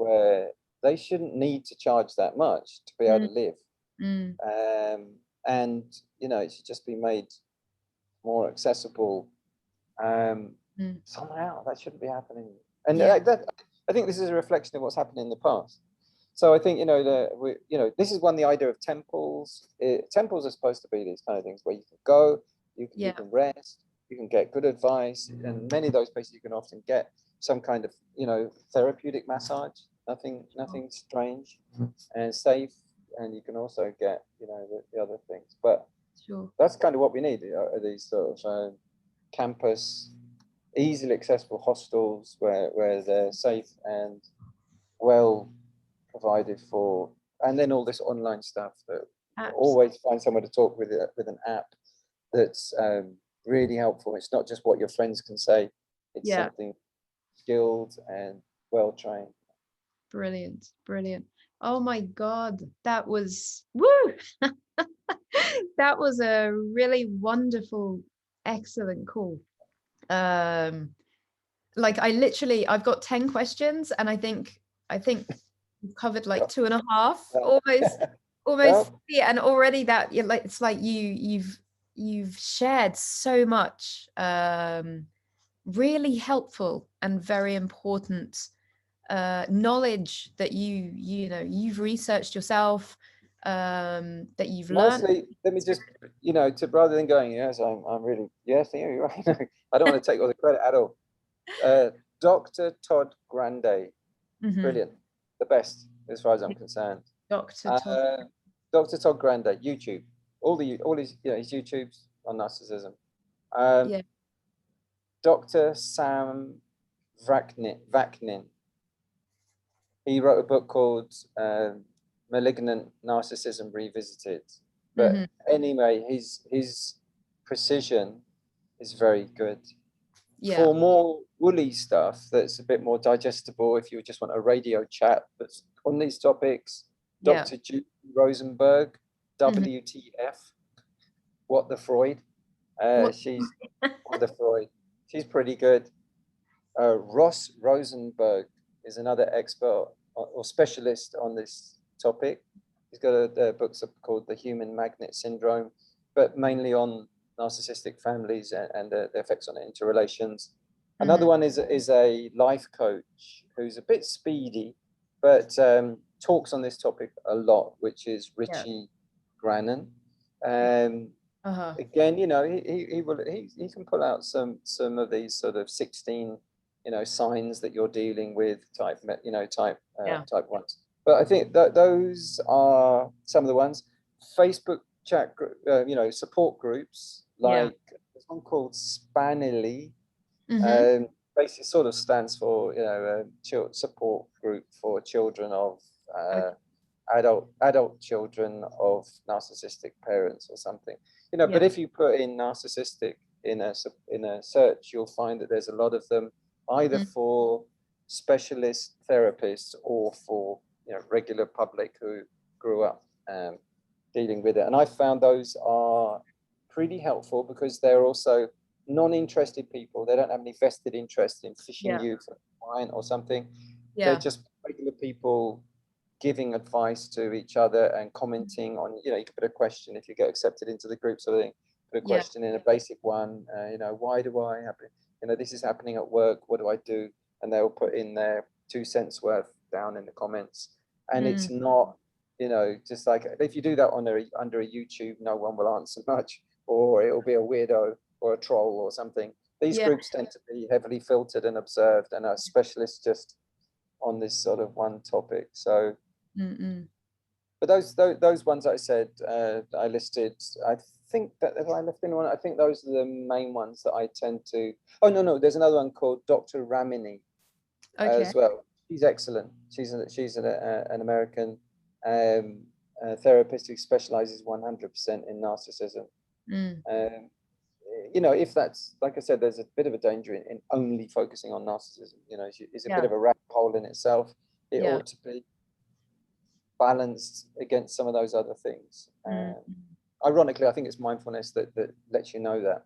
where they shouldn't need to charge that much to be able to live. And, you know, it should just be made more accessible. Somehow that shouldn't be happening. And I think this is a reflection of what's happened in the past. So I think, you know, this is the idea of temples. Temples are supposed to be these kind of things where you can go, you can rest, you can get good advice, and many of those places you can often get some kind of, you know, therapeutic massage. Nothing strange and safe, and you can also get, you know, the other things. But that's kind of what we need, are these sort of campus, easily accessible hostels where they're safe and well provided for, and then all this online stuff that always find someone to talk with an app that's really helpful. It's not just what your friends can say, it's something skilled and well trained. Brilliant. Oh my God, that was woo. That was a really wonderful, excellent call. Like I've got 10 questions, and I think we've covered like 2.5, almost. Yeah, and already that it's like you've shared so much really helpful and very important knowledge that you've researched yourself, that you've learned. Let me just, you know, rather than going, yes, I'm really, yes, you're right. I don't want to take all the credit at all. Dr. Todd Grande, brilliant, the best as far as I'm concerned. Dr. Todd Grande, YouTube, all his, you know, his YouTubes on narcissism. Dr. Sam Vaknin, he wrote a book called Malignant Narcissism Revisited. But anyway, his precision is very good. For more woolly stuff that's a bit more digestible, if you just want a radio chat that's on these topics, Dr. Judy Rosenberg, WTF, What the Freud. She's What the Freud. She's pretty good. Ross Rosenberg is another expert or specialist on this topic. He's got a book called The Human Magnet Syndrome, but mainly on narcissistic families and the effects on interrelations. Another one is a life coach who's a bit speedy, but talks on this topic a lot, which is Richie Grannon. Again, you know, he can pull out some of these sort of 16, you know, signs that you're dealing with type ones. But I think that those are some of the ones. Facebook chat, you know, support groups, like there's one called Spanily. Basically sort of stands for, you know, support group for children of adult children of narcissistic parents or something, you know. But if you put in narcissistic in a search, you'll find that there's a lot of them, either for specialist therapists or for, you know, regular public who grew up dealing with it. And I found those are pretty helpful because they're also non-interested people. They don't have any vested interest in fishing you for a client or something. They're just regular people giving advice to each other and commenting on, you know, you could put a question if you get accepted into the group sort of thing, put a question in, a basic one, you know, why do I happen, you know, this is happening at work, what do I do? And they'll put in their 2 cents worth down in the comments. And it's not, you know, just like if you do that under a YouTube, no one will answer much, or it'll be a weirdo or a troll or something. These groups tend to be heavily filtered and observed and are specialists just on this sort of one topic. So but those ones I said, I listed, I think that if I left anyone, I think those are the main ones that I tend to. Oh no, there's another one called Dr. Ramini as well. She's excellent. She's an American therapist who specializes 100% in narcissism. You know, if that's, like I said, there's a bit of a danger in only focusing on narcissism. You know, it's a bit of a rabbit hole in itself. It ought to be balanced against some of those other things. Ironically, I think it's mindfulness that lets you know that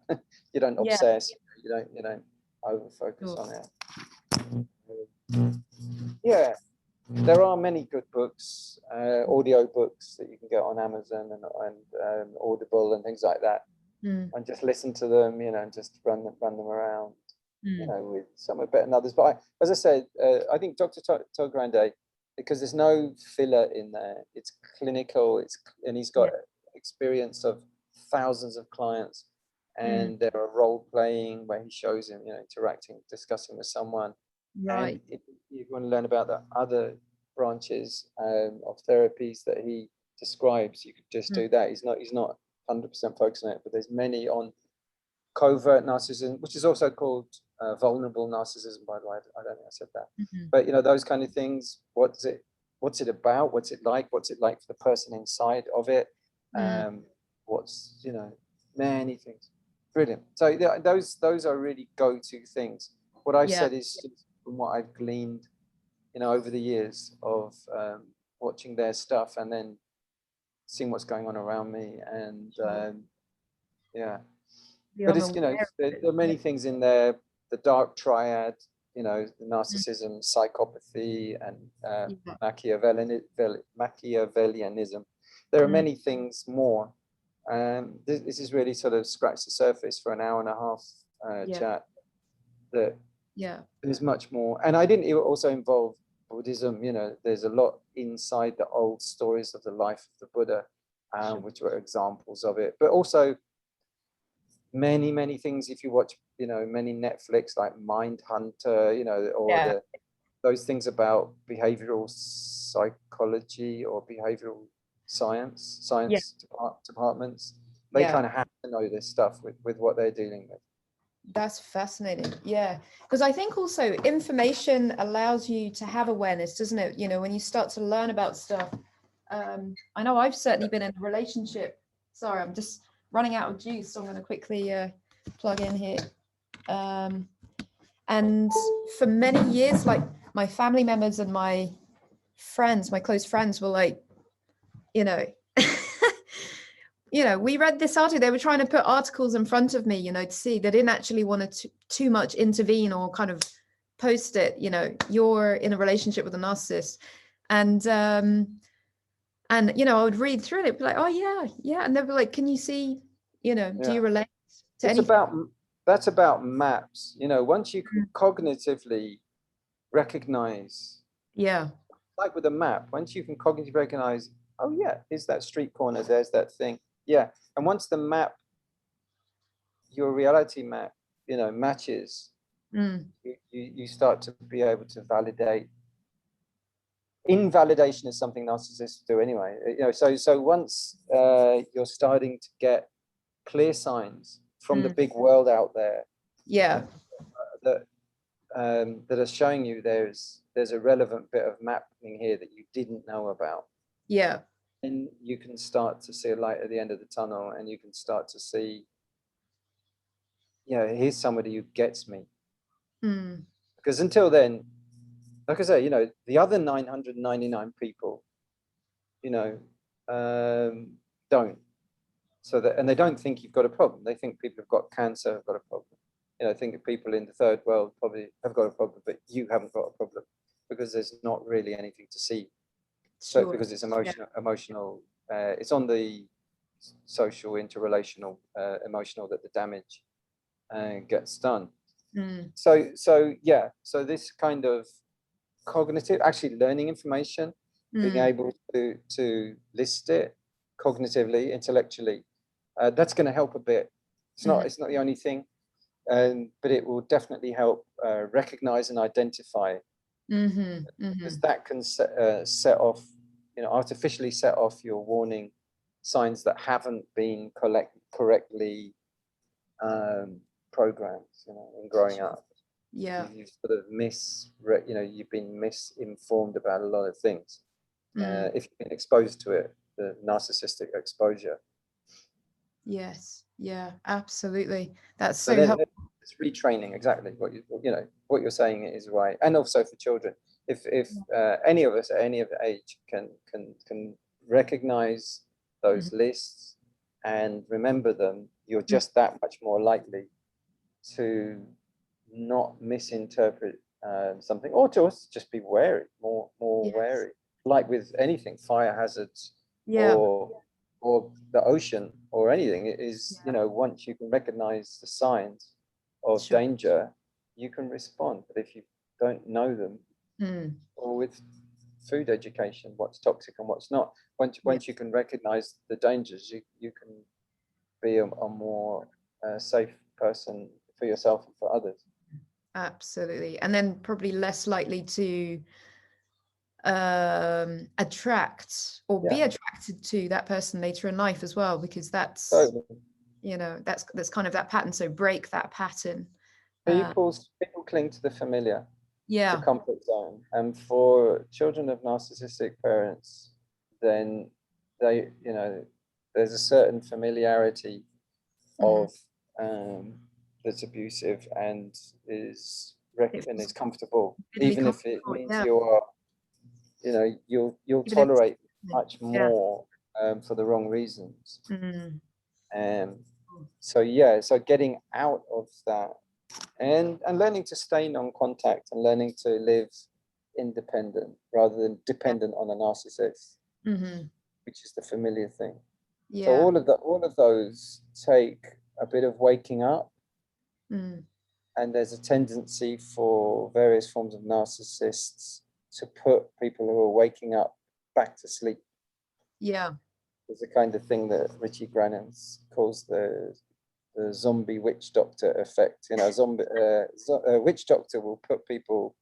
you don't obsess, you don't over focus on it. there are many good books, audio books that you can get on Amazon and Audible and things like that, and just listen to them, you know, and just run them around, you know, with some are better than others. But as I said, I think Dr. Todd Grande, because there's no filler in there, it's clinical, and he's got experience of thousands of clients, and there are role playing where he shows him, you know, interacting, discussing with someone. Right. And if you want to learn about the other branches of therapies that he describes, you could just do that. He's not 100% focused on it, but there's many on covert narcissism, which is also called vulnerable narcissism, by the way. I don't think I said that. But, you know, those kind of things. What's it about? What's it like? What's it like for the person inside of it? What's, you know, many things. Brilliant. So yeah, those are really go-to things. What I've said is from what I've gleaned, you know, over the years of watching their stuff and then seeing what's going on around me, and but it's, you know, there are many things in there. The dark triad, you know, the narcissism, psychopathy, and Machiavellianism. There are many things more. This is really sort of scratch the surface for an hour and a half chat. That there's much more. And I didn't also involve Buddhism. You know, there's a lot inside the old stories of the life of the Buddha, which were examples of it. But also many things. If you watch, you know, many Netflix like Mindhunter, you know, or those things about behavioral psychology or behavioral science departments, they kind of have to know this stuff with what they're dealing with. That's fascinating. Yeah, because I think also information allows you to have awareness, doesn't it? You know, when you start to learn about stuff. I know I've certainly been in a relationship. Sorry, I'm just running out of juice, so I'm going to quickly plug in here. And for many years, like my family members and my friends, my close friends were like, you know, you know, we read this article. They were trying to put articles in front of me, you know, to see. They didn't actually want to too much intervene or kind of post it. You know, you're in a relationship with a narcissist, and you know, I would read through it, be like, oh yeah, and they'd be like, can you see, you know, do you relate to anything? That's about maps. You know, once you can cognitively recognize, like with a map, once you can cognitively recognize, oh yeah, here's that street corner, there's that thing. Yeah. And once the map, your reality map, you know, matches, you start to be able to validate. Invalidation is something narcissists do anyway. You know, so once you're starting to get clear signs from the big world out there, that are showing you there's a relevant bit of mapping here that you didn't know about. Yeah. And you can start to see a light at the end of the tunnel, and you can start to see, you know, here's somebody who gets me. Because until then, like I say, you know, the other 999 people, you know, don't. So that, and they don't think you've got a problem. They think people have got cancer, have got a problem. You know, think of people in the third world probably have got a problem, but you haven't got a problem because there's not really anything to see. So because it's emotional, it's on the social, interrelational, emotional that the damage gets done. So this kind of cognitive, actually learning information, being able to list it cognitively, intellectually, that's going to help a bit. It's not the only thing, but it will definitely help recognize and identify, because that can set off, you know, artificially set off your warning signs that haven't been correctly programmed, you know, in growing up. You sort of you know, you've been misinformed about a lot of things if you've been exposed to it, the narcissistic exposure. Yes, yeah, absolutely. That's so helpful. It's retraining. Exactly what what you're saying is right. And also for children, if any of us at any of the age can recognize those lists and remember them, you're just that much more likely to not misinterpret something, or just be wary, more wary, like with anything, fire hazards, or the ocean or anything. It is, you know, once you can recognize the signs of danger, you can respond. But if you don't know them, or with food education, what's toxic and what's not, once you can recognize the dangers, you can be a more safe person for yourself and for others. Absolutely. And then probably less likely to attract or be attracted to that person later in life as well, because that's you know, that's kind of that pattern. So break that pattern. People cling to the familiar, the comfort zone. And for children of narcissistic parents, then they, you know, there's a certain familiarity of that's abusive and is comfortable, even if it means you are, you know, you'll tolerate much more for the wrong reasons. So getting out of that and learning to stay non-contact and learning to live independent rather than dependent on a narcissist, which is the familiar thing. So all of those take a bit of waking up, and there's a tendency for various forms of narcissists to put people who are waking up back to sleep. It's the kind of thing that Richie Brannon calls the zombie witch doctor effect. You know, witch doctor will put people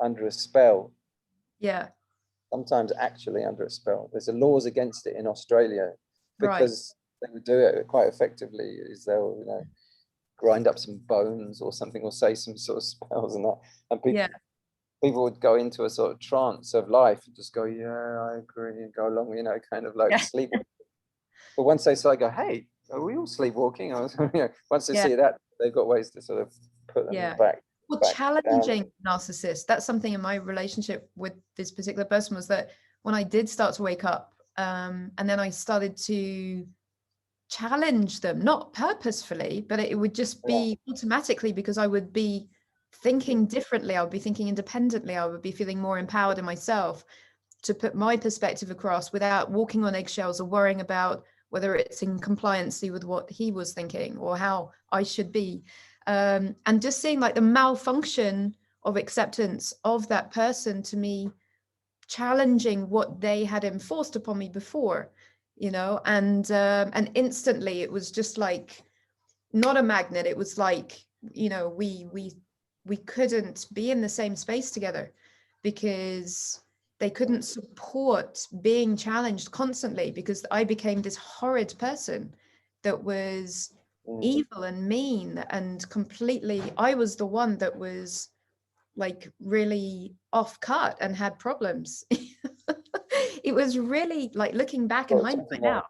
under a spell. Sometimes actually under a spell. There's laws against it in Australia because they would do it quite effectively. Is they'll, you know, grind up some bones or something, or say some sort of spells and that, and people would go into a sort of trance of life and just go, I agree, and go along, you know, kind of like sleep. But once they start go, hey, are we all sleepwalking? Or, you know, once they see that, they've got ways to sort of put them back. Well, challenging narcissists. That's something in my relationship with this particular person, was that when I did start to wake up, and then I started to challenge them, not purposefully, but it would just be automatically, because I would be thinking differently. I would be thinking independently. I would be feeling more empowered in myself to put my perspective across without walking on eggshells or worrying about whether it's in compliance with what he was thinking or how I should be. And just seeing like the malfunction of acceptance of that person, to me, challenging what they had enforced upon me before, you know, and instantly it was just like not a magnet. It was like, you know, we couldn't be in the same space together because they couldn't support being challenged constantly, because I became this horrid person that was evil and mean and completely, I was the one that was like really off cut and had problems. It was really like, looking back in hindsight now,